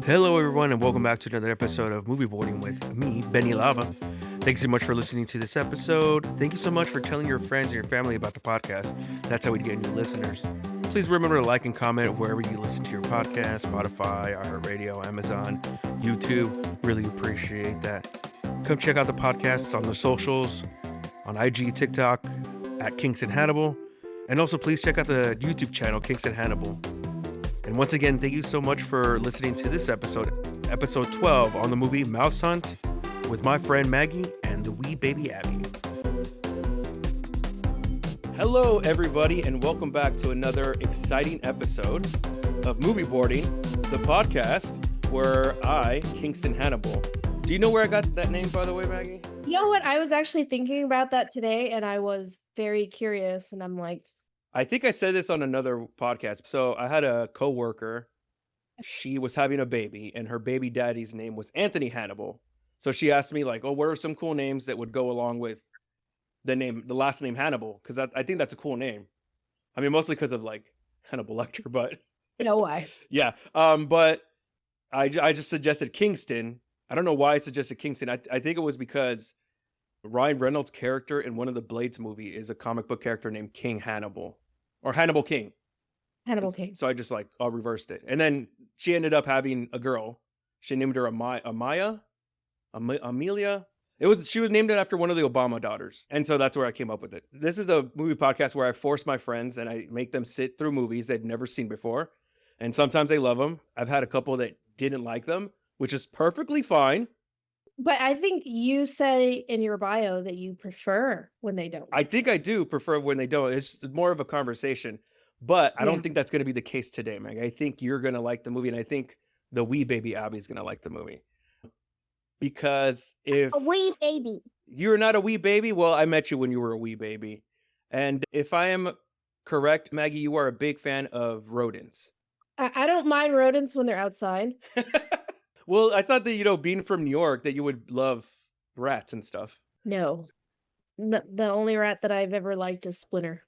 Hello, everyone, and welcome back to another episode of Movie Boarding with me, Benny Lava. Thanks so much for listening to this episode. Thank you so much for telling your friends and your family about the podcast. That's how we get new listeners. Please remember to like and comment wherever you listen to your podcast, Spotify, iHeartRadio, Amazon, YouTube. Really appreciate that. Come check out the podcasts on the socials, on IG, TikTok, at Kingston Hannibal. And also please check out the YouTube channel, Kingston Hannibal. And once again, thank you so much for listening to this episode 12 on the movie Mouse Hunt with my friend Maggie and the wee baby Abby. Hello, everybody, and welcome back to another exciting episode of Movie Boarding, the podcast where I, Kingston Hannibal. Do you know where I got that name, by the way, Maggie? You know what? I was actually thinking about that today, and I was very curious, and I'm like, I think I said this on another podcast. So I had a coworker. She was having a baby, and her baby daddy's name was Anthony Hannibal. So she asked me, like, "Oh, what are some cool names that would go along with the last name Hannibal?" Because I think that's a cool name. I mean, mostly because of like Hannibal Lecter, but you know why? yeah. But I just suggested Kingston. I don't know why I suggested Kingston. I think it was because Ryan Reynolds' character in one of the Blades movie is a comic book character named King Hannibal. Or Hannibal King. Hannibal King. So I just reversed it. And then she ended up having a girl. She named her Amelia. She was named it after one of the Obama daughters. And so that's where I came up with it. This is a movie podcast where I force my friends and I make them sit through movies they've never seen before. And sometimes they love them. I've had a couple that didn't like them, which is perfectly fine. But I think you say in your bio that you prefer when they don't. I think I do prefer when they don't. It's more of a conversation. But I don't think that's going to be the case today, Meg. I think you're going to like the movie, and I think the wee baby Abby is going to like the movie. Because if... A wee baby. You're not a wee baby? Well, I met you when you were a wee baby. And if I am correct, Maggie, you are a big fan of rodents. I don't mind rodents when they're outside. Well, I thought that, being from New York, that you would love rats and stuff. No. The only rat that I've ever liked is Splinter.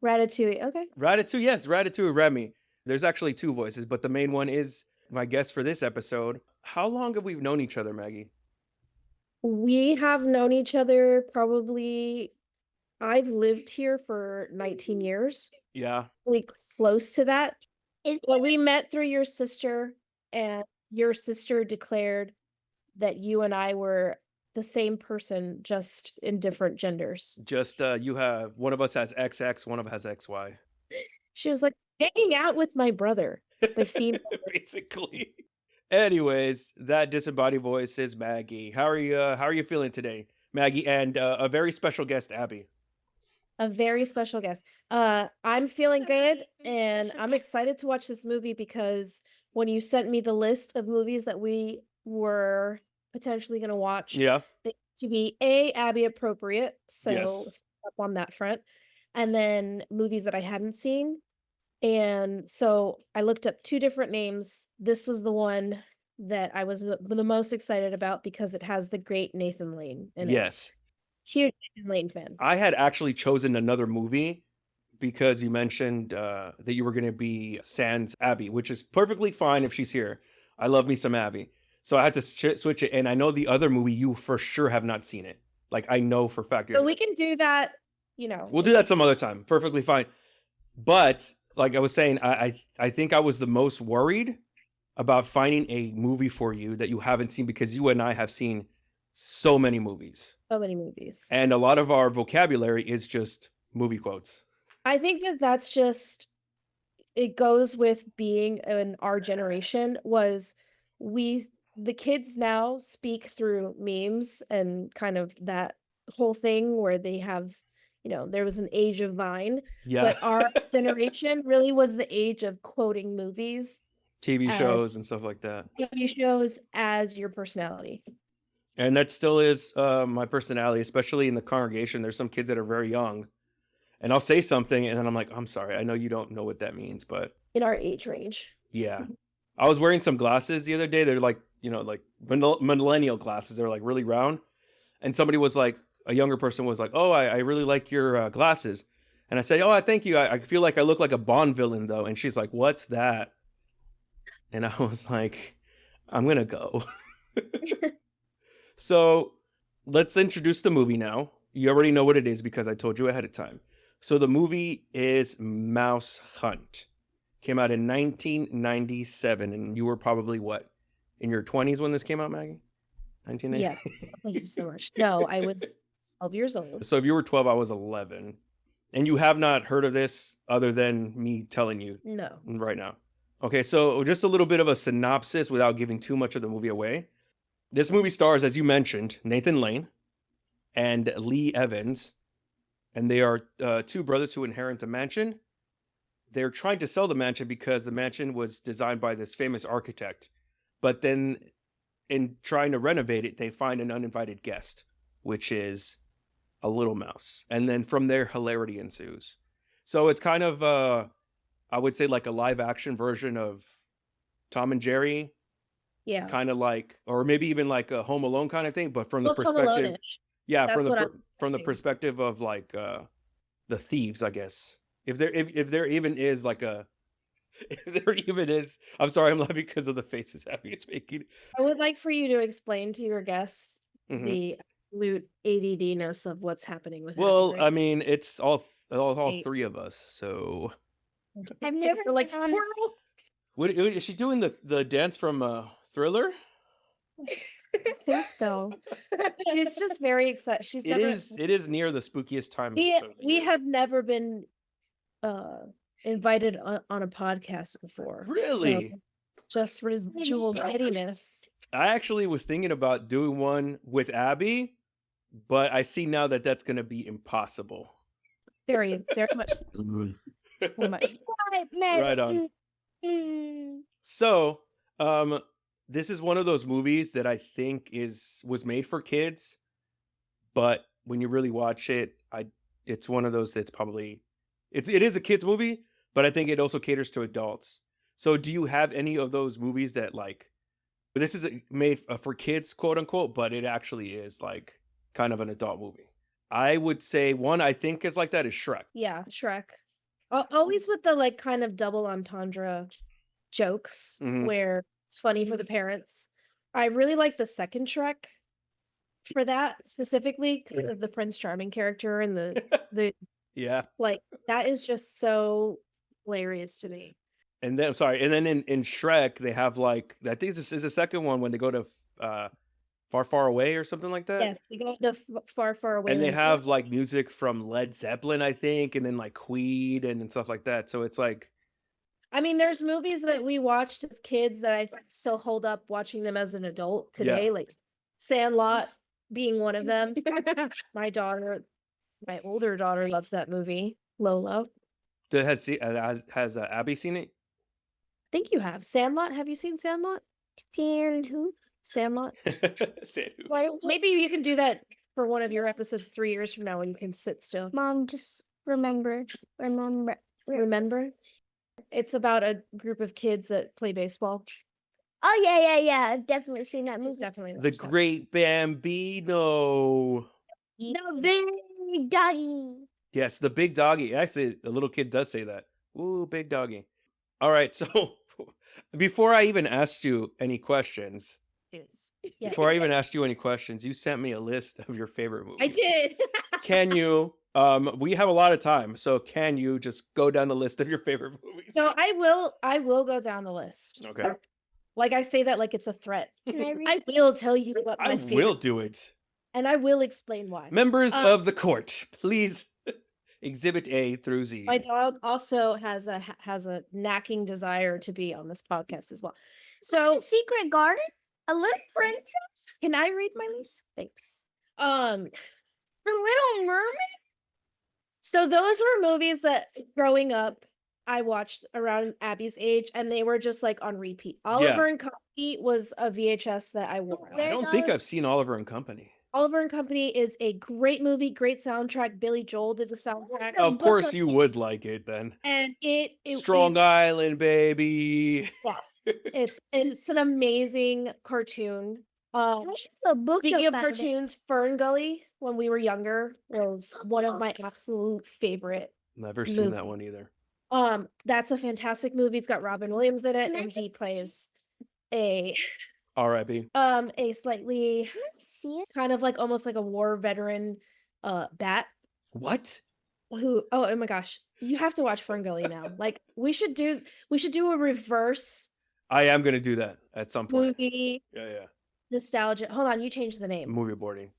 Ratatouille, okay. Ratatouille, yes. Ratatouille, Remy. There's actually two voices, but the main one is my guest for this episode. How long have we known each other, Maggie? We have known each other probably... I've lived here for 19 years. Yeah. Really close to that. Well, we met through your sister, and your sister declared that you and I were the same person, just in different genders. Just you have one of us has XX, one of us has XY. She was like, hanging out with my brother, the female. Basically. Anyways, that disembodied voice is Maggie. How are you feeling today, Maggie? And a very special guest, Abby. A very special guest. I'm feeling good, and I'm excited to watch this movie because when you sent me the list of movies that we were potentially going to watch, yeah, they to be Abby appropriate, so yes. Up on that front, and then movies that I hadn't seen. And so I looked up two different names. This was the one that I was the most excited about because it has the great Nathan Lane in it. Yes. Huge Nathan Lane fan. I had actually chosen another movie because you mentioned that you were going to be Sans Abby, which is perfectly fine if she's here. I love me some Abby. So I had to switch it. And I know the other movie, you for sure have not seen it. Like, I know for a fact. So we can do that, We'll do that some other time. Perfectly fine. But like I was saying, I think I was the most worried about finding a movie for you that you haven't seen because you and I have seen so many movies. So many movies. And a lot of our vocabulary is just movie quotes. I think that's just, it goes with being in our generation was the kids now speak through memes and kind of that whole thing where they have, there was an age of Vine. Yeah. But our generation really was the age of quoting movies. TV shows and stuff like that. TV shows as your personality. And that still is my personality, especially in the congregation. There's some kids that are very young. And I'll say something and then I'm like, I'm sorry. I know you don't know what that means, but... In our age range. Yeah. I was wearing some glasses the other day. They're like, like millennial glasses. They're like really round. And somebody was like, a younger person was like, oh, I really like your glasses. And I say, oh, thank you. I feel like I look like a Bond villain though. And she's like, what's that? and I was like, I'm gonna go. So let's introduce the movie now. You already know what it is because I told you ahead of time. So the movie is Mouse Hunt. Came out in 1997, and you were probably what, in your 20s when this came out, Maggie? 1990. Yes. Thank you so much. No, I was 12 years old. So if you were 12, I was 11. And you have not heard of this other than me telling you No. right now. Okay, so just a little bit of a synopsis without giving too much of the movie away. This movie stars, as you mentioned, Nathan Lane and Lee Evans. And they are two brothers who inherit a mansion. They're trying to sell the mansion because the mansion was designed by this famous architect. But then in trying to renovate it, they find an uninvited guest, which is a little mouse. And then from there, hilarity ensues. So it's kind of, I would say, like a live action version of Tom and Jerry. Yeah. Kind of like, or maybe even like a Home Alone kind of thing, but from the Well, Home perspective, Alone-ish. yeah, That's what I'm from the thinking. perspective of like the thieves, I guess. If there even is like a, if there even is, I'm sorry, I'm laughing because of the faces Abby is making. I would like for you to explain to your guests Mhm. the absolute ADD-ness of what's happening with Well, Abby, I right? mean, it's all Eight. three of us. So I've never You're like, been on- squirrel. what is she doing the dance from Thriller? I think so. She's just very excited. She's It never. is near the spookiest time. We of the year. have never been invited on a podcast before. Really? So just residual pettiness. I actually was thinking about doing one with Abby, but I see now that that's going to be impossible. Very, very much. Very much. Right on. So, this is one of those movies that I think was made for kids, but when you really watch it, it's one of those that's probably it is a kids movie, but I think it also caters to adults. So, do you have any of those movies that like this is made for kids, quote unquote, but it actually is like kind of an adult movie? I would say one I think is like that is Shrek. Yeah, Shrek. Always with the like kind of double entendre jokes Mhm. where it's funny for the parents. I really like the second Shrek for that specifically, 'cause of the Prince Charming character and the Yeah. like that is just so hilarious to me. And then in Shrek they have like I think this is the second one when they go to Far Far Away or something like that. Yes, they go the far, far away. And they land. have like music from Led Zeppelin, I think, and then like Queen and stuff like that. So it's like I mean, there's movies that we watched as kids that I still hold up watching them as an adult today, like Sandlot being one of them. My older daughter loves that movie, Lola. has Abby seen it? I think you have. Sandlot. Have you seen Sandlot? Sand who? Sandlot. Say who? Why, Maybe you can do that for one of your episodes 3 years from now when you can sit still. Mom, just remember. Remember? It's about a group of kids that play baseball. Oh yeah. I've definitely seen that She's movie. definitely The watched that. Great Bambino. The big doggy. Yes, the big doggy. Actually, the little kid does say that. Ooh, big doggy. All right, so before I even asked you any questions, Yes. before I even asked you any questions, you sent me a list of your favorite movies. I did. Can you? We have a lot of time, so can you just go down the list of your favorite movies? No, I will go down the list. Okay. Like I say that like it's a threat. Can I read? I will tell you what my I favorite, will do it. and I will explain why. Members of the court, please exhibit A through Z. My dog also has a knacking desire to be on this podcast as well. So Secret Garden? A Little Princess? can I read my list? Thanks. The Little Mermaid? So those were movies that growing up I watched around Abby's age, and they were just like on repeat. Oliver and Company was a VHS that I wore. I don't think I've seen Oliver and Company. Oliver and Company is a great movie, great soundtrack. Billy Joel did the soundtrack. Of course you would like it then. And it Strong Island, baby. Yes, it's an amazing cartoon. The book Speaking of about it. cartoons, Fern Gully when we were younger was one of my absolute favorite. Never seen Movie. that one either. That's a fantastic movie. It's got Robin Williams in it, and he plays a R.I.P. a slightly See it? kind of like almost like a war veteran bat What? who oh my gosh, you have to watch Ferngully now. Like we should do a reverse I am gonna do that at some point. movie Yeah. nostalgia. Hold on, you changed the name. Movie boarding.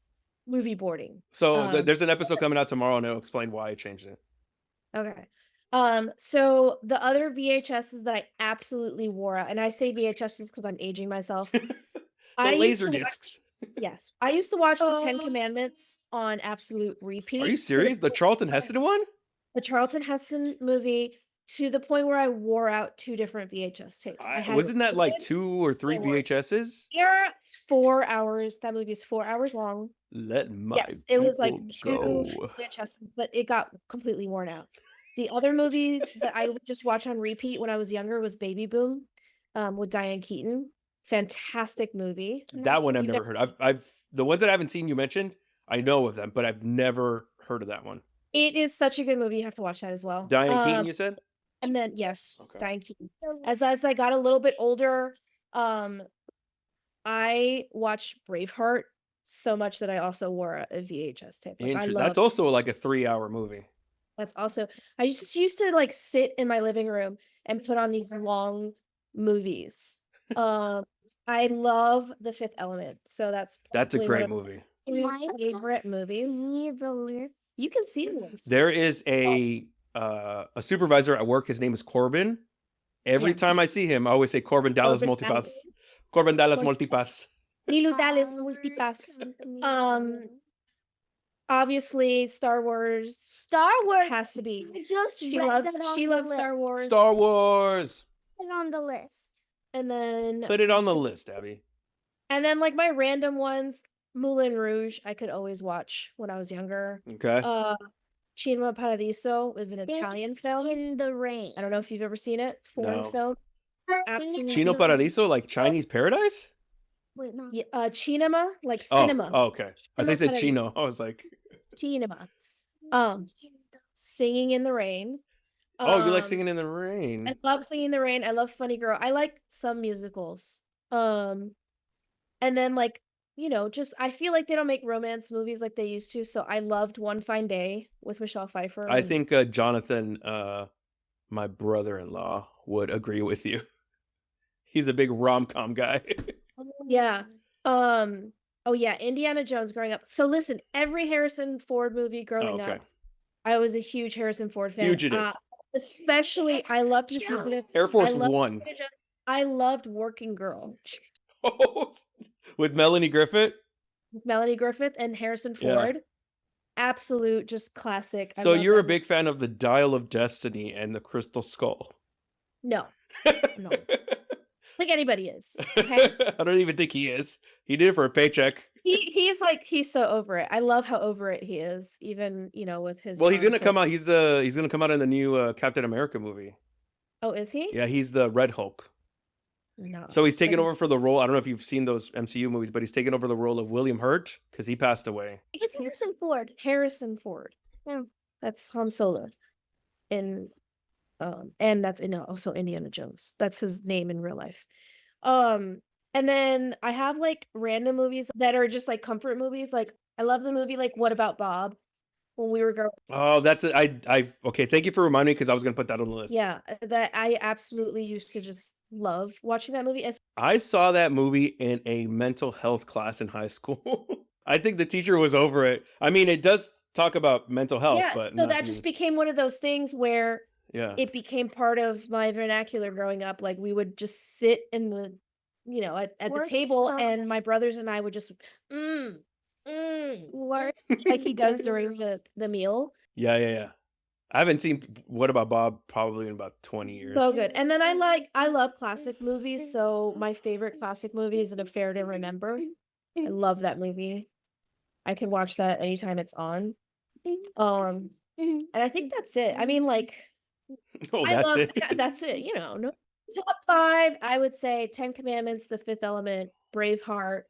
Movie boarding. So there's an episode coming out tomorrow, and it'll explain why I changed it. Okay. So the other VHSs that I absolutely wore out, and I say VHSs because I'm aging myself. The I used laser to- discs. Yes, I used to watch the Ten Commandments on absolute repeat. Are you to serious? The Charlton Heston one? the Charlton Heston movie to the point where I wore out 2 different VHS tapes. I had Wasn't that like recorded 2 or 3 forward. VHSs? They're 4 hours. That movie is 4 hours long. Let my Yes, it was like people 2 go. VHS, but it got completely worn out. The other movies that I would just watch on repeat when I was younger was Baby Boom, with Diane Keaton. Fantastic movie. That one I've You never heard. I've the ones that I haven't seen you mentioned, I know of them, but I've never heard of that one. It is such a good movie. You have to watch that as well. Diane Keaton, you said? And then yes, Okay. Diane Keaton. As I got a little bit older, I watched Braveheart so much that I also wore a VHS tape. Like, I love That's also like a 3-hour movie. that's also I just used to like sit in my living room and put on these long movies. I love The Fifth Element, so that's That's a probably great one of movie. my favorite movies. See the list. You can see this. There is a supervisor at work. His name is Corbin. Every Yes. time I see him, I always say Corbin Dallas Corbin Multipass. Dallas. Corbin Dallas Multipass. Lilo Dallas Multipass. Obviously Star Wars Star Wars has to be. Just She write loves that on the Star list. Wars. Star Wars. Put it on the list. And then Put it on the list, Abby. like my random ones, Moulin Rouge, I could always watch when I was younger. Okay. Cinema Paradiso is an Stand Italian film. In the rain. I don't know if you've ever seen it. Foreign No. film. Absolutely. Chino Paradiso, like Chinese paradise? Wait, no. Yeah, cinema, like Oh, cinema. okay. I thought you said Paradiso. Chino. I was like, Cinema. Singing in the Rain. oh, you like Um, singing in the rain. I love Singing in the Rain. I love Funny Girl. I like some musicals. And then like, just I feel like they don't make romance movies like they used to. So I loved One Fine Day with Michelle Pfeiffer. I and- think Jonathan, my brother-in-law, would agree with you. He's a big rom-com guy. Yeah. Oh yeah, Indiana Jones growing up. So listen, every Harrison Ford movie growing okay. up, I was a huge Harrison Ford fan. Fugitive. Especially I loved The Fugitive. Air Force I loved One. Fugitive. I loved Working Girl. With Melanie Griffith. With Melanie Griffith and Harrison Yeah. Ford. Absolute just classic. I So love you're a that big fan of the Dial of Destiny and the Crystal Skull. No, no. Like anybody is. Okay. I don't even think he is. He did it for a paycheck. He's so over it. I love how over it he is, even with his Well, he's gonna songs come and- out. He's gonna come out in the new Captain America movie. Oh, is he? Yeah, he's the Red Hulk. No. So he's taking Like, over for the role. I don't know if you've seen those MCU movies, but he's taking over the role of William Hurt because he passed away. It's Harrison Ford. Harrison Ford. Yeah. That's Han Solo. And that's also Indiana Jones. That's his name in real life. And then I have like random movies that are just like comfort movies. Like I love the movie like What About Bob when we were growing. Oh, that's it. Okay. Thank you for reminding me because I was gonna put that on the list. Yeah, that I absolutely used to just love watching that movie. I saw that movie in a mental health class in high school. I think the teacher was over it. I mean, it does talk about mental health, Yeah, but so not that just me. became one of those things where Yeah. it became part of my vernacular growing up. Like we would just sit in the, at the Work table, from- and my brothers and I would just, Work. like he does during the meal. Yeah. I haven't seen What About Bob probably in about 20 years. So good. And then I love classic movies. So my favorite classic movie is An Affair to Remember. I love that movie. I can watch that anytime it's on. And I think that's it. I mean, like, Oh, I that's love it. that's it. No. Top 5, I would say Ten Commandments, The Fifth Element, Braveheart,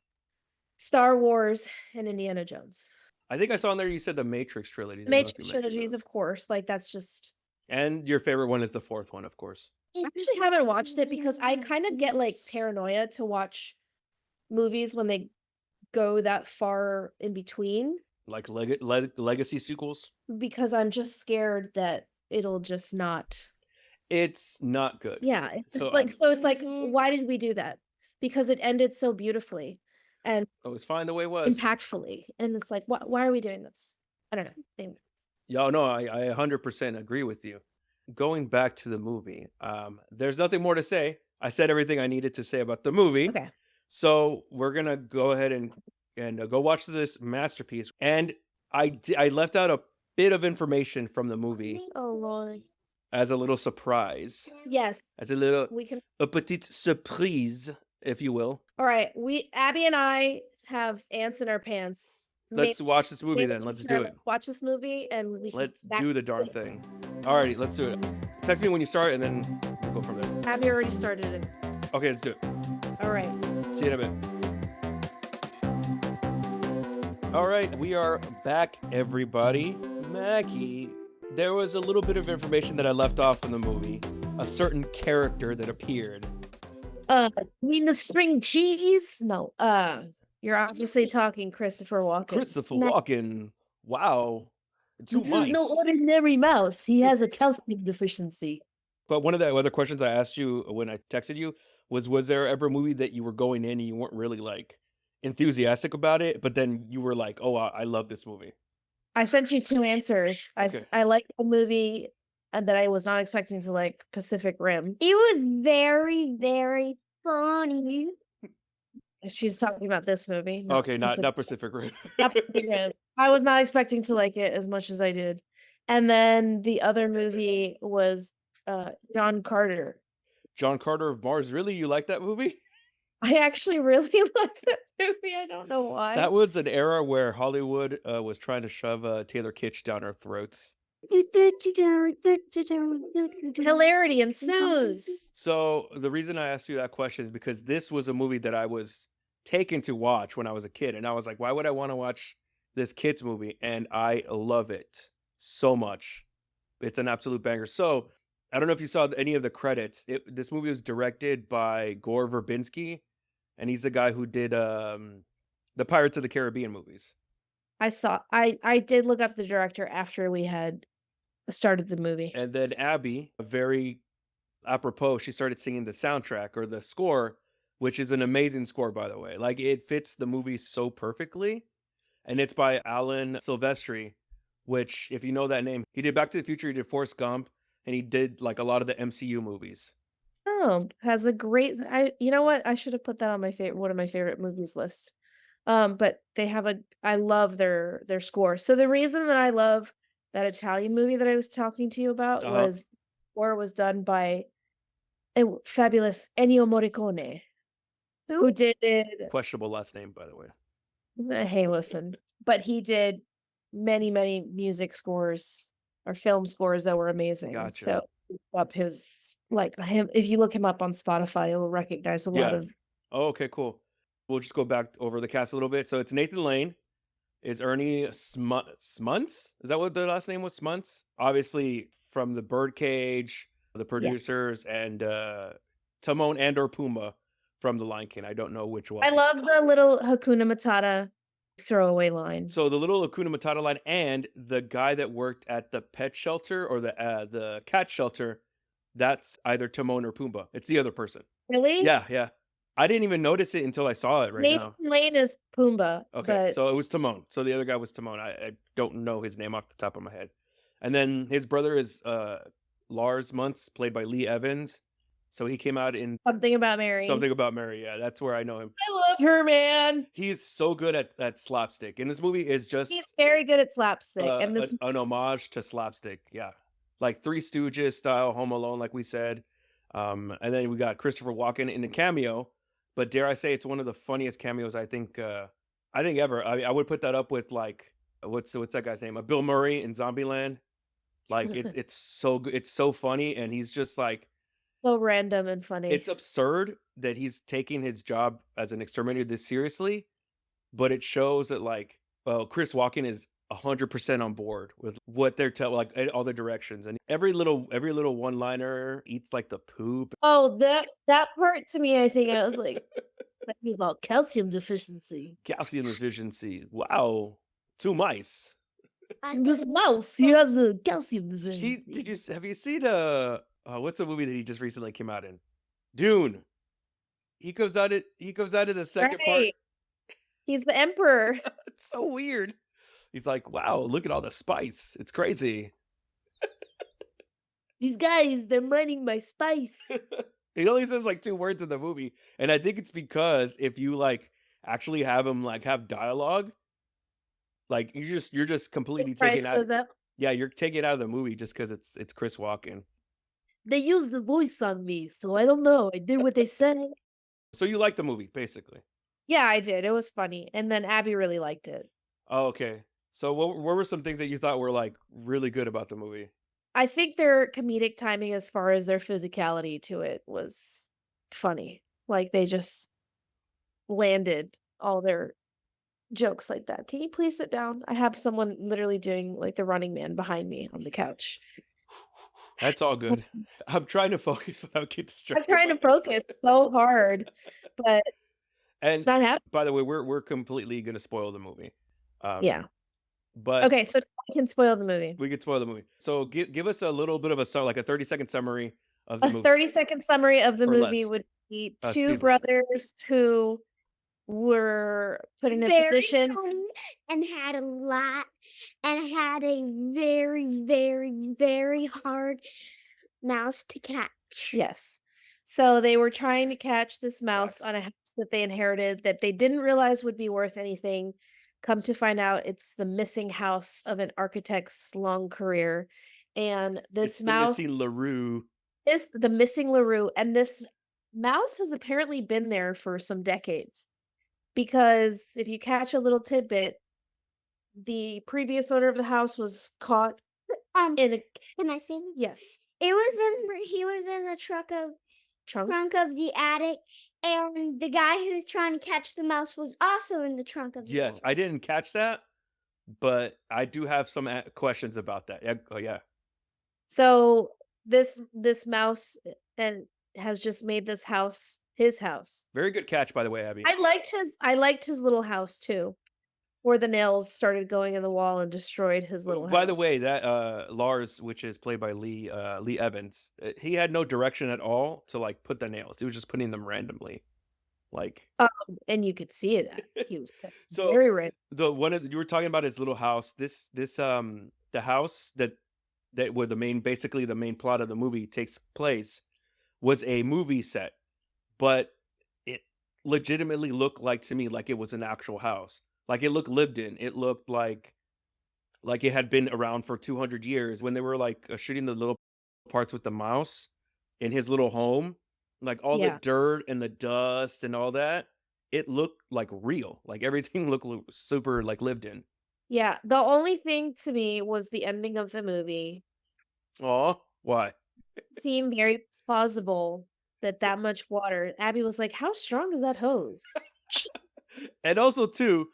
Star Wars, and Indiana Jones. I think I saw in there you said the Matrix trilogy. Matrix trilogies, of course. Like that's just And your favorite one is the fourth one, of course. I actually haven't watched it because I kind of get like paranoia to watch movies when they go that far in between Like legacy sequels. because I'm just scared that it'll just not. It's not good. Yeah, it's just So like so it's like why did we do that? Because it ended so beautifully and it was fine the way it was. impactfully, and it's like why are we doing this? I don't know. Anyway. Yeah, no, I 100% agree with you. Going back to the movie, there's nothing more to say. I said everything I needed to say about the movie. Okay. So we're gonna go ahead and go watch this masterpiece. And I left out a bit of information from the movie Oh Lord. as a little surprise, Yes, as a we can. petite surprise, if you will. All right, Abby and I have ants in our pants. Let's watch this movie Maybe then. we Let's should do it. Watch this movie and we can Let's back- do the darn thing. Alrighty, let's do it. Text me when you start, and then we'll go from there. Abby already started it. Okay, let's do it. All right. See you in a bit. All right, we are back, everybody. Maggie, there was a little bit of information that I left off in the movie. A certain character that appeared. You mean the string cheese? No. You're obviously talking Christopher Walken. Christopher Walken. Wow. Too This nice. is no ordinary mouse. He has a calcium deficiency. But one of the other questions I asked you when I texted you was there ever a movie that you were going in and you weren't really like enthusiastic about it, but then you were like, oh, I love this movie? I sent you 2 answers. Okay. I liked a movie that I was not expecting to like, Pacific Rim. It was very, very funny. She's talking about this movie. Okay, not Pacific Rim. Not Pacific Rim. I was not expecting to like it as much as I did. And then the other movie was John Carter. John Carter of Mars. Really? You like that movie? I actually really liked that movie. I don't know why. That was an era where Hollywood was trying to shove Taylor Kitsch down our throats. Hilarity ensues. So the reason I asked you that question is because this was a movie that I was taken to watch when I was a kid. And I was like, why would I want to watch this kid's movie? And I love it so much. It's an absolute banger. So I don't know if you saw any of the credits. This movie was directed by Gore Verbinski, and he's the guy who did the Pirates of the Caribbean movies. I did look up the director after we had started the movie. And then Abby, very apropos, she started singing the soundtrack or the score, which is an amazing score, by the way. Like, it fits the movie so perfectly. And it's by Alan Silvestri, which, if you know that name, he did Back to the Future, he did Forrest Gump, and he did like a lot of the MCU movies. Oh, has a great. You know what? I should have put that on my one of my favorite movies list. But they have I love their score. So the reason that I love that Italian movie that I was talking to you about was done by a fabulous Ennio Morricone, who did Questionable last name, by the way. hey, listen, but he did many music scores or film scores that were amazing. Gotcha. So up his him. If you look him up on Spotify, you'll recognize a lot of. Oh, okay, cool. We'll just go back over the cast a little bit. So it's Nathan Lane. Is Ernie Smuntz? Is that what the last name was? Smuntz? Obviously from the Birdcage, the producers, and Timon and or Pumbaa from The Lion King. I don't know which one. I love the little Hakuna Matata throwaway line. So the little Hakuna Matata line, and the guy that worked at the pet shelter or the cat shelter, that's either Timon or Pumbaa. It's the other person. Really? Yeah. I didn't even notice it until I saw it now. Nathan Lane is Pumbaa. Okay, so it was Timon. So the other guy was Timon. I don't know his name off the top of my head. And then his brother is Lars Muntz, played by Lee Evans. So he came out in Something About Mary. Something About Mary. Yeah, that's where I know him. I love her, man. He's so good at slapstick. And this movie is just He's very good at slapstick. And this an homage to slapstick. Yeah, like Three Stooges style, Home Alone, like we said. And then we got Christopher Walken in a cameo. But dare I say, it's one of the funniest cameos I think ever. I would put that up with like what's that guy's name? Bill Murray in Zombieland. Like it's so good. It's so funny, and he's just like so random and funny. It's absurd that he's taking his job as an exterminator this seriously, but it shows that like Chris Walken is 100% on board with what they're telling, like all the directions, and every little one liner eats like the poop. Oh, that part to me, I think I was like, he's all calcium deficiency. Calcium deficiency. Wow, 2 mice. This mouse, he has a calcium deficiency. Have you seen what's the movie that he just recently came out in? Dune. He comes out of the second part. Right. He's the emperor. It's so weird. He's like, wow, look at all the spice. It's crazy. These guys, they're mining my spice. He only says like 2 words in the movie, and I think it's because if you like actually have him like have dialogue, like you're just completely Price taking out. goes up. Yeah, you're taking it out of the movie just because it's Chris Walken. They used the voice on me, so I don't know. I did what they said. So you like the movie, basically. Yeah, I did. It was funny. And then Abby really liked it. Oh, okay. So what were some things that you thought were like really good about the movie? I think their comedic timing as far as their physicality to it was funny. Like they just landed all their jokes like that. Can you please sit down? I have someone literally doing like the Running Man behind me on the couch. That's all good. I'm trying to focus without getting I'm distracted. trying to focus so hard, but And it's not happening. by the way, we're completely gonna spoil the movie. Yeah. But Okay, so I can spoil the movie. we could spoil the movie. So give us a little bit of like a 30-second summary of the A movie. 30-second summary of the Or movie less. would be Speed two version. brothers who were put in a Very position. funny and had a lot and had a very, very, very hard mouse to catch. Yes. So they were trying to catch this mouse on a house that they inherited that they didn't realize would be worth anything. Come to find out, it's the missing house of an architect's long career. And this It's mouse the missing LaRue. is the missing LaRue. And this mouse has apparently been there for some decades. Because if you catch a little tidbit, the previous owner of the house was caught in a Can I say this? yes He was in the trunk of the attic, and the guy who's trying to catch the mouse was also in the trunk of the Yes, attic. I didn't catch that, but I do have some questions about that. Yeah, oh yeah. So this mouse and has just made this house his house. Very good catch, by the way, Abby. I liked his little house too, where the nails started going in the wall and destroyed his little house. By the way, that Lars, which is played by Lee Evans, he had no direction at all to like put the nails. He was just putting them randomly, like. And you could see it. He was So very random. you were talking about his little house. The house that where basically the main plot of the movie takes place was a movie set, but it legitimately looked like to me like it was an actual house. Like it looked lived in. It looked like it had been around for 200 years. When they were like shooting the little parts with the mouse in his little home, like all the Yeah. dirt and the dust and all that, it looked like real. Like everything looked super like lived in. Yeah. The only thing to me was the ending of the movie. Aw, why? It seemed very plausible that much water. Abby was like, "How strong is that hose?" And also too,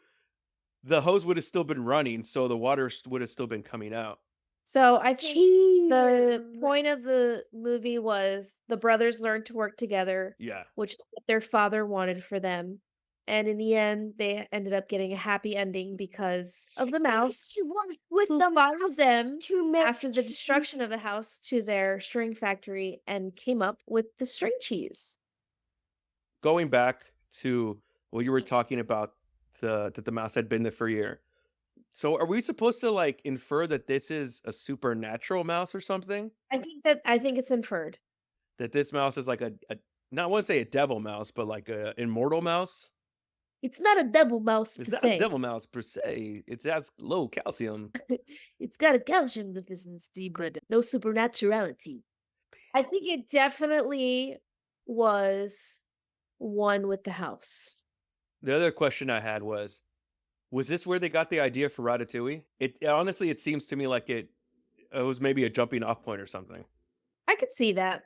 the hose would have still been running, so the water would have still been coming out. So I think the Cheese. point of the movie was the brothers learned to work together, Yeah. which is what their father wanted for them. And in the end, they ended up getting a happy ending because of the mouse With who the followed mouse them to make after the destruction of the house to their string factory and came up with the string cheese. Going back to what you were talking about, that the mouse had been there for a year. So are we supposed to like infer that this is a supernatural mouse or something? I think it's inferred. That this mouse is like a not I wouldn't say a devil mouse, but like a immortal mouse? It's not a devil mouse It's per not a se. devil mouse per se. It has low calcium. It's got a calcium deficiency, but no supernaturality. I think it definitely was one with the house. The other question I had was this where they got the idea for Ratatouille? It honestly, it seems to me like it was maybe a jumping off point or something. I could see that.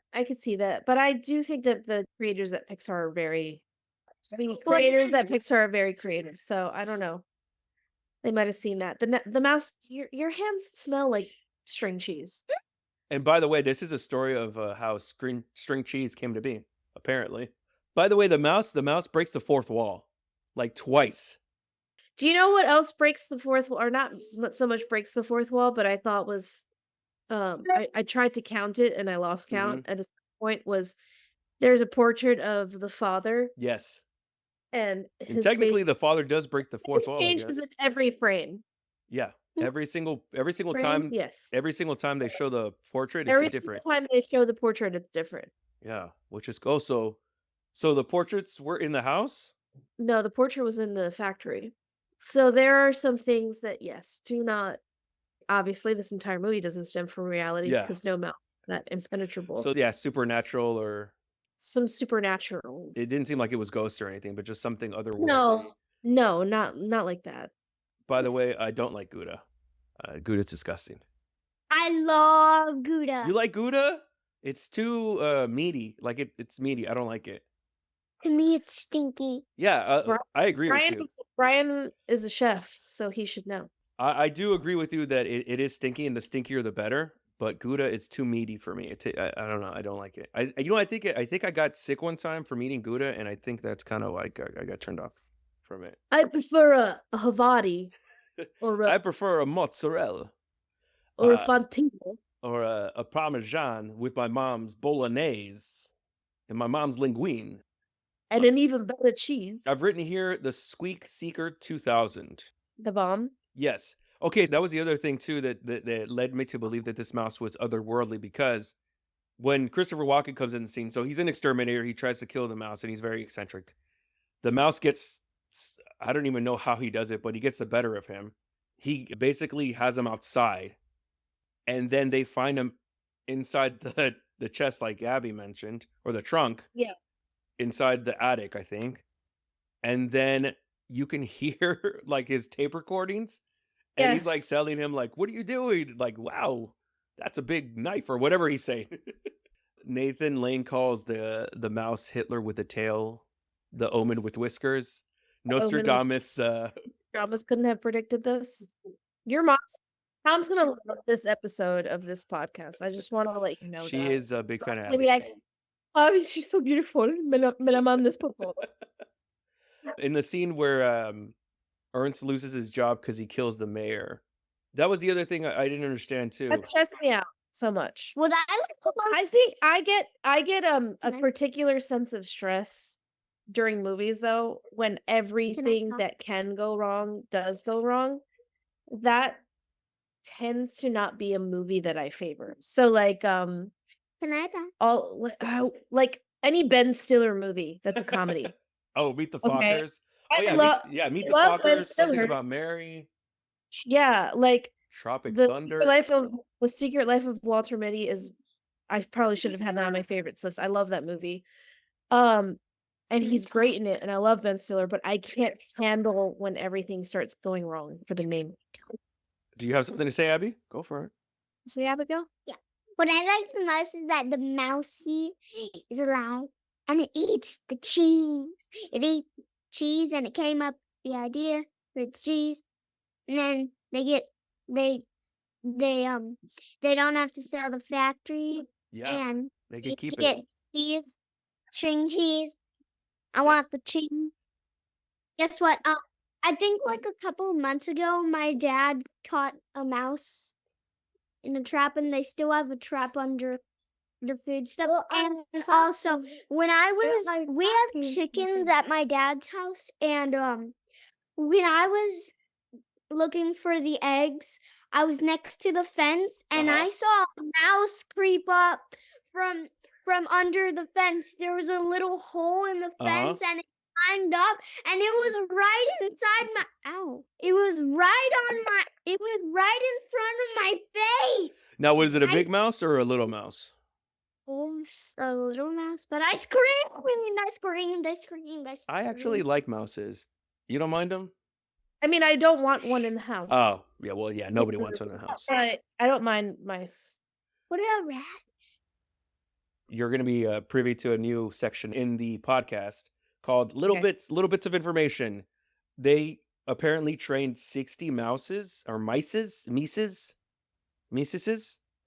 But I do think that the creators at Pixar are very creative, so I don't know. They might have seen that. The mouse, your hands smell like string cheese. And by the way, this is a story of how string cheese came to be, apparently. By the way, the mouse breaks the fourth wall like twice. Do you know what else breaks the fourth wall, or not so much breaks the fourth wall, but I thought was I tried to count it and I lost count at a point, was there's a portrait of the father Yes. and And his technically face the father does break the fourth wall, I changes guess. in every frame. Yeah. Every single Frame? time Yes. every single time they show the portrait, it's Every different. time they show the portrait, it's different. Yeah, which is so the portraits were in the house? No, the portrait was in the factory. So there are some things that, yes, do not. Obviously, this entire movie doesn't stem from reality Yeah. because no mouth that impenetrable. So yeah, supernatural, or Some supernatural. it didn't seem like it was ghosts or anything, but just something otherworldly. No, not like that. By the way, I don't like Gouda. Gouda's disgusting. I love Gouda. You like Gouda? It's too meaty. Like it's meaty. I don't like it. To me, it's stinky. Yeah, I agree with you. Brian is a chef, so he should know. I do agree with you that it is stinky, and the stinkier the better. But Gouda is too meaty for me. I don't know. I don't like it. I think I got sick one time from eating Gouda, and I think that's kind of like I got turned off from it. I prefer a Havarti or I prefer a mozzarella a Fantino. or a Parmesan with my mom's bolognese and my mom's linguine. And an even better cheese. I've written here the Squeak Seeker 2000. The bomb? Yes. Okay, that was the other thing too that led me to believe that this mouse was otherworldly, because when Christopher Walken comes in the scene, so he's an exterminator, he tries to kill the mouse, and he's very eccentric. The mouse gets, I don't even know how he does it, but he gets the better of him. He basically has him outside, and then they find him inside the chest, like Abby mentioned, or the trunk. Yeah. Inside the attic, I think. And then you can hear like his tape recordings, and he's like Yes. telling him like, "What are you doing?" Like, "Wow, that's a big knife," or whatever he's saying. Nathan Lane calls the mouse Hitler with a tail, the Omen with whiskers. Nostradamus. Nostradamus couldn't have predicted this. Your mom's gonna love this episode of this podcast. I just want to let you know She that. is a big fan of She'll be Abby. like, "Oh, she's so beautiful. Me la mandes, por favor." In the scene where Ernst loses his job because he kills the mayor, that was the other thing I didn't understand too. That stressed me out so much. What I think I get a particular sense of stress during movies, though, when everything that can go wrong does go wrong. That tends to not be a movie that I favor. So like like any Ben Stiller movie that's a comedy. Oh, Meet the Okay. Fockers. Oh yeah, Meet the love Ben Fockers. Something Stiller. About Mary. Yeah, like Tropic the Thunder. Secret Life of Walter Mitty is. I probably should have had that on my favorites list. I love that movie. And he's great in it, and I love Ben Stiller, but I can't handle when everything starts going wrong for the name. Do you have something to say, Abby? Go for it. So Abigail? Yeah. What I like the most is that the mousey is alive and it eats the cheese. It eats cheese and it came up with the idea for the cheese. And then they don't have to sell the factory. Yeah. And They can keep get it. cheese, string cheese. I want the cheese. Guess what? I think like a couple of months ago, my dad caught a mouse in a trap, and they still have a trap under the food stuff. And also, when we have chickens at my dad's house, and when I was looking for the eggs, I was next to the fence, and I saw a mouse creep up from under the fence. There was a little hole in the fence, and it climbed up, and it was right inside it was right in front of my face. Now, was it a big mouse or a little mouse? A little mouse, but I screamed. I actually like mouses. You don't mind them? I mean, I don't want one in the house. Oh, yeah. Well, yeah. Nobody wants one in the house. But I don't mind mice. What about rats? You're going to be privy to a new section in the podcast called Little Bits of Information. They apparently trained 60 mouses or mices.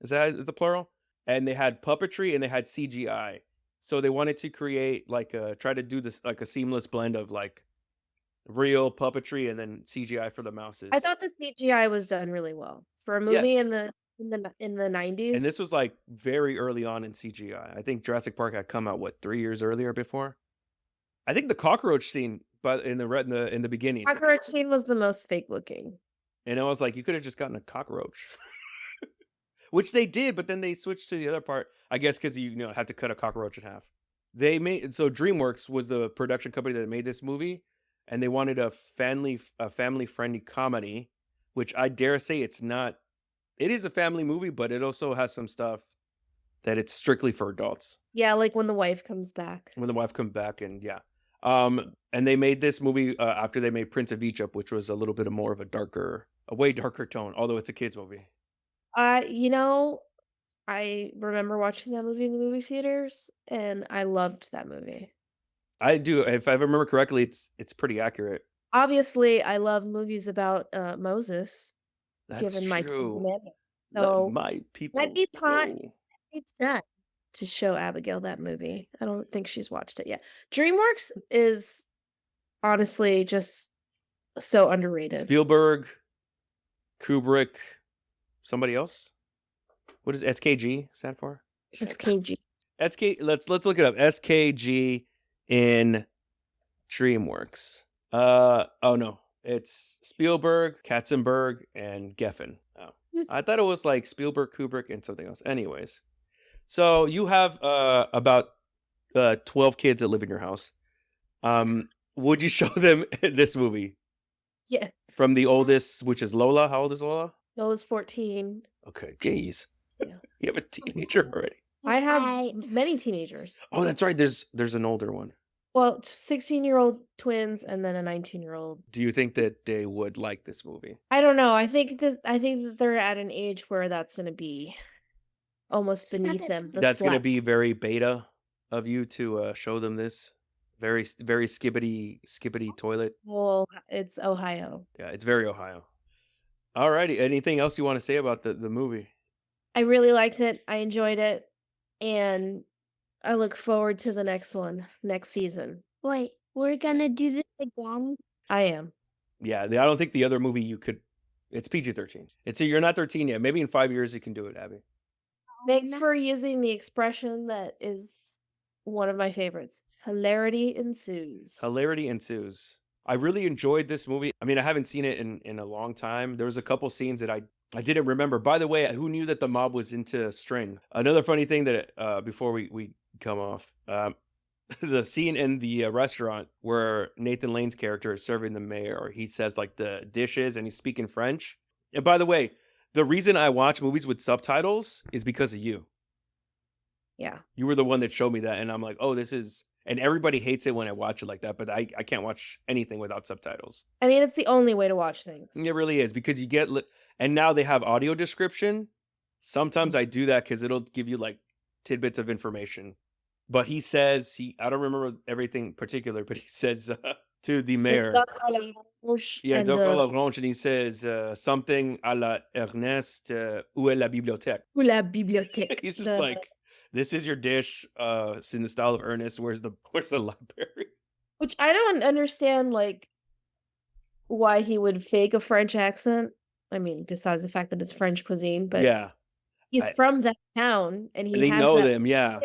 Is that the plural? And they had puppetry and they had CGI. So they wanted to create try to do this like a seamless blend of like real puppetry and then CGI for the mouses. I thought the CGI was done really well for a movie Yes. in the 90s. And this was like very early on in CGI. I think Jurassic Park had come out 3 years earlier before. I think the cockroach scene, but in the beginning, cockroach scene was the most fake looking. and I was like, you could have just gotten a cockroach, which they did, but then they switched to the other part. I guess because you had to cut a cockroach in half. They made so DreamWorks was the production company that made this movie, and they wanted a family friendly comedy, which I dare say it's not. It is a family movie, but it also has some stuff that it's strictly for adults. Yeah, like when the wife comes back. When the wife comes back, and yeah. And they made this movie after they made Prince of Egypt, which was a little bit more of a way darker tone, although it's a kids movie. You know, I remember watching that movie in the movie theaters, and I loved that movie. I do, if I remember correctly, it's pretty accurate. Obviously, I love movies about That's Moses, given my true. commandment. Let So my people might be time go. it's done to show Abigail that movie. I don't think she's watched it yet. DreamWorks is honestly just so underrated. Spielberg, Kubrick, somebody else. What does SKG stand for? It's KG. SK. Let's look it up. SKG in DreamWorks. Oh no, it's Spielberg, Katzenberg, and Geffen. Oh, I thought it was like Spielberg, Kubrick, and something else. Anyways, so you have about 12 kids that live in your house. Would you show them this movie? Yes. From the oldest, which is Lola. How old is Lola? Lola's 14. Okay, jeez. Yeah. You have a teenager already. I have many teenagers. Oh, that's right. There's an older one. Well, 16-year-old twins and then a 19-year-old. Do you think that they would like this movie? I don't know. I think that they're at an age where that's going to be almost beneath them. That's going to be very beta of you to show them this. Very, very skibbity toilet. Well, it's Ohio. Yeah, it's very Ohio. Alrighty. Anything else you want to say about the movie? I really liked it. I enjoyed it. And I look forward to the next one, next season. Wait, we're gonna do this again? I am. Yeah, I don't think the other movie you could. It's PG-13. You're not 13 yet. Maybe in 5 years you can do it, Abby. Thanks for using the expression that is one of my favorites. Hilarity ensues. Hilarity ensues. I really enjoyed this movie. I mean, I haven't seen it in a long time. There was a couple scenes that I didn't remember. By the way, who knew that the mob was into string? Another funny thing that before we come off, the scene in the restaurant where Nathan Lane's character is serving the mayor, he says like the dishes and he's speaking French. And by the way, the reason I watch movies with subtitles is because of you. Yeah. You were the one that showed me that, and I'm like, oh, this is. And everybody hates it when I watch it like that, but I can't watch anything without subtitles. I mean, it's the only way to watch things. It really is, because you get, and now they have audio description. Sometimes I do that because it'll give you like tidbits of information. But he says, I don't remember everything particular, but he says to the mayor. Yeah, Dr. Lagrange, and he says something à la Ernest, où est la bibliothèque? Où la bibliothèque? He's just like, this is your dish, it's in the style of Ernest. Where's the library? Which I don't understand, like, why he would fake a French accent. I mean, besides the fact that it's French cuisine, but yeah, he's from that town, and they know them. Yeah,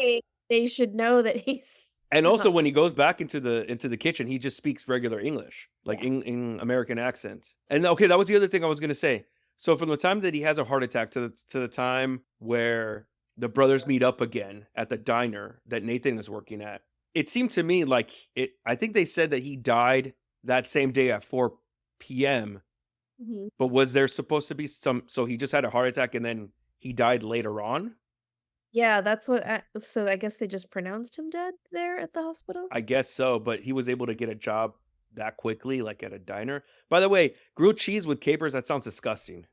they should know that he's. And also, when he goes back into the kitchen, he just speaks regular English, like in American accent. And okay, that was the other thing I was gonna say. So from the time that he has a heart attack to the time where the brothers meet up again at the diner that Nathan is working at, it seemed to me like it. I think they said that he died that same day at 4 p.m. Mm-hmm. But was there supposed to be some? So he just had a heart attack and then he died later on? Yeah, that's what. So I guess they just pronounced him dead there at the hospital? I guess so, but he was able to get a job that quickly, like at a diner. By the way, grilled cheese with capers, that sounds disgusting.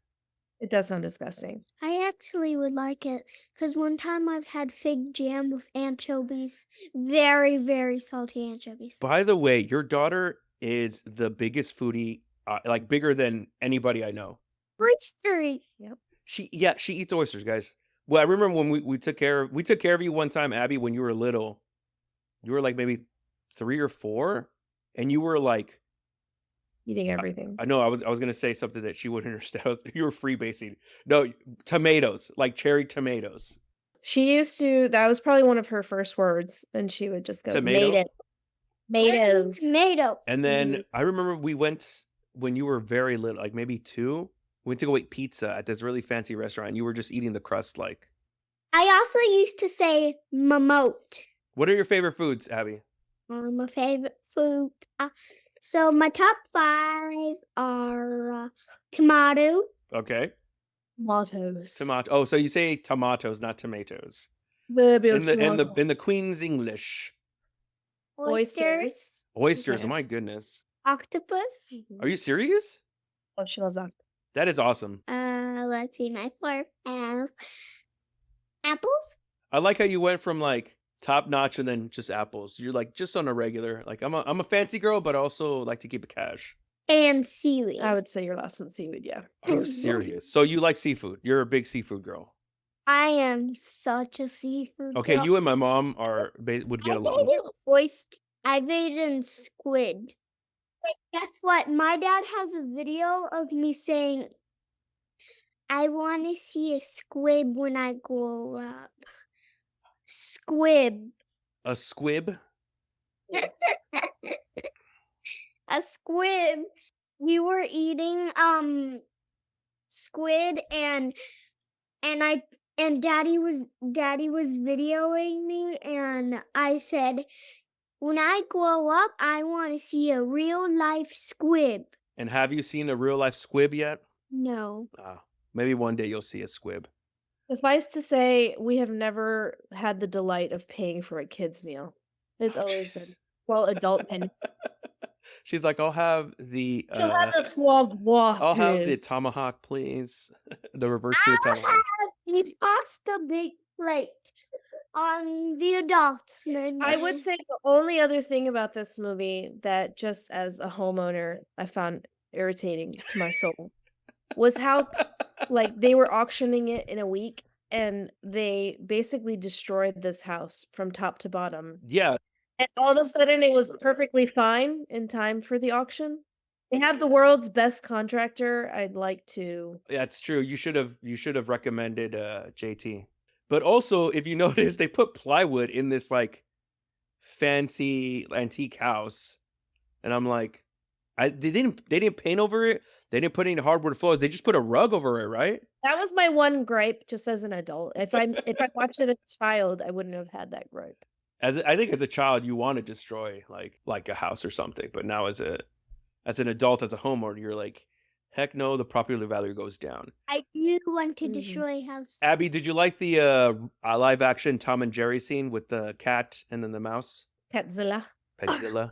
It does sound disgusting. I actually would like it, because one time I've had fig jam with anchovies. Very, very salty anchovies. By the way, your daughter is the biggest foodie like bigger than anybody I know. Oysters. Yep. She eats oysters, guys. Well, I remember when we took care of you one time, Abby, when you were little. You were like maybe 3 or 4, and you were like Eating everything. I know I was gonna say something that she wouldn't understand. You were freebasing. No, tomatoes, like cherry tomatoes. She used to, that was probably one of her first words, and she would just go, Tomato? Tomatoes. Tomatoes. And then I remember we went when you were very little, like maybe 2. We went to go eat pizza at this really fancy restaurant. And you were just eating the crust. Like, I also used to say mamote. what are your favorite foods, Abby? My favorite food. So my top 5 are tomato, Okay, Tomatoes. tomato. Oh, so you say tomatoes, not tomatoes. Baby, In the Queen's English, oysters, oysters. Okay. My goodness, octopus. are you serious? Oh, she loves octopus. That is awesome. Let's see, my 4 has apples. I like how you went from like top notch and then just apples. You're like just on a regular. Like I'm a fancy girl, but I also like to keep it cash. And seaweed. I would say your last one's seaweed, yeah. Are you serious? So you like seafood? You're a big seafood girl. I am such a seafood Okay, girl. you and my mom would get along. I've eaten squid. Guess what? My dad has a video of me saying, I want to see a squib when I grow up. Squib. A squib? A squib. We were eating squid and daddy was videoing me, and I said, when I grow up I want to see a real life squib. And have you seen a real life squib yet? No. Maybe one day you'll see a squib. Suffice to say, we have never had the delight of paying for a kid's meal. It's Oh, always jeez. been, well, adult penny. She's like, I'll have the You'll have the foie gras, I'll have the please. tomahawk, please. The reverse seared I'll tomahawk. have the pasta big plate on the adults menu. I would say the only other thing about this movie that, just as a homeowner, I found irritating to my soul was how like they were auctioning it in a week, and they basically destroyed this house from top to bottom. Yeah, And all of a sudden it was perfectly fine in time for the auction. They have the world's best contractor. I'd like to. that's true. You should have recommended JT. But also, if you notice, they put plywood in this like fancy antique house, and I'm like, they didn't paint over it. They didn't put any hardwood floors. They just put a rug over it, right? That was my one gripe, just as an adult. If I watched it as a child, I wouldn't have had that gripe. I think as a child you want to destroy like a house or something, but now as an adult, as a homeowner, you're like, heck no, the property value goes down. I do want to Mhm. destroy house. Abby, did you like the live action Tom and Jerry scene with the cat and then the mouse? Catzilla. Petzilla.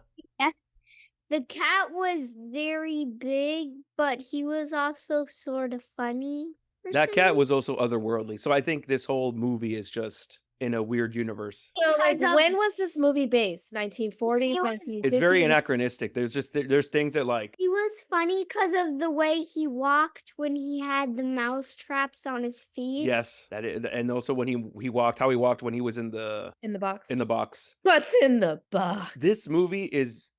The cat was very big, but he was also sort of funny. for That some cat reason. was also otherworldly. So I think this whole movie is just in a weird universe. So, like, Because of- when was this movie based? 1940s, It was- 1950s? It's very anachronistic. There's things that like He was funny because of the way he walked when he had the mouse traps on his feet. yes, and also when he walked, how he walked when he was in the in the box. box. What's in the box? This movie is,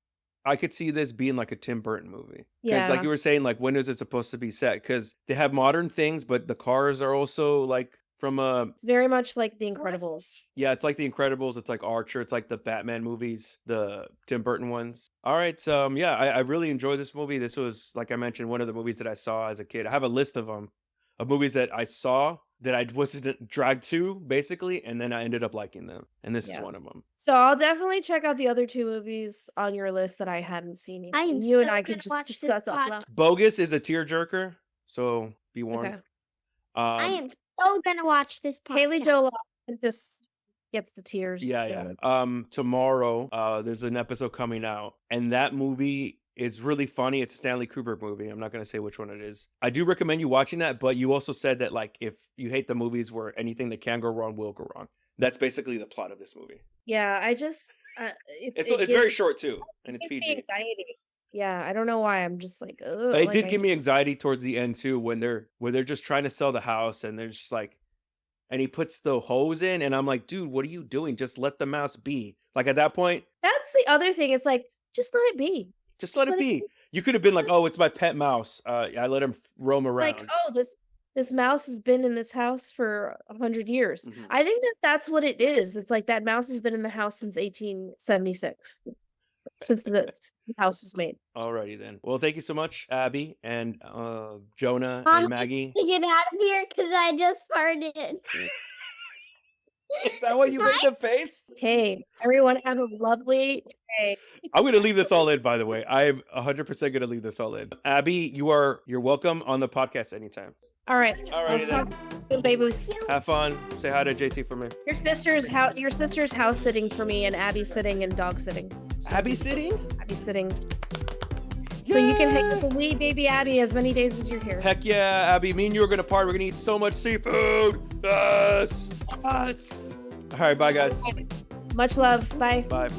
I could see this being like a Tim Burton movie. Because like Yeah. you were saying, like when is it supposed to be set? Because they have modern things, but the cars are also like from It's very much like The Incredibles. yeah, it's like The Incredibles, it's like Archer, it's like the Batman movies, the Tim Burton ones. All right, so yeah, I really enjoyed this movie. This was, like I mentioned, one of the movies that I saw as a kid. I have a list of them, of movies that I saw that I wasn't dragged to, basically, and then I ended up liking them. And this is Yeah. one of them. So I'll definitely check out the other 2 movies on your list that I hadn't seen yet. I am And you and so I can gonna just watch this discuss off pod- loud. Bogus is a tearjerker, so be warned. Okay. I am so gonna watch this podcast. Haley Joel Osment just gets the tears. Yeah. going. Tomorrow, there's an episode coming out, and that movie is really funny. It's a Stanley Kubrick movie. I'm not gonna say which one it is. I do recommend you watching that, but you also said that like if you hate the movies where anything that can go wrong will go wrong. That's basically the plot of this movie. Yeah, I just It's very short too, and it's gives me PG. anxiety. Yeah, I don't know why. I'm just like, ugh, It like did I give me anxiety towards the end too, when they're just trying to sell the house and they're just like, and he puts the hose in, and I'm like, dude, what are you doing? Just let the mouse be. Like at that point, that's the other thing. It's like, just let it be. just Just let it let it be. be. You could have been like, oh, it's my pet mouse. I let him roam Like, around. oh, this mouse has been in this house for 100 years. Mhm. I think that that's what it is. It's like that mouse has been in the house since 1876, since the house was made. Alrighty then. Well, thank you so much, Abby and Jonah Mom and needs Maggie. to get out of here because I just farted. Is that what you made the face? Okay, everyone have a lovely day. I'm gonna leave this all in, by the way. I am 100% gonna leave this all in. Abby, you're welcome on the podcast anytime. All right, Alrighty let's then. talk to babies. Have fun. Say hi to JT for me. Your sister's house sitting for me, and Abby's sitting and dog sitting. Abby sitting? Abby's sitting. So you can hang with the wee baby Abby as many days as you're here. Heck yeah, Abby. Me and you are gonna party. We're gonna eat so much seafood. Yes. Yes. All right, bye guys. Much love. Bye. Bye.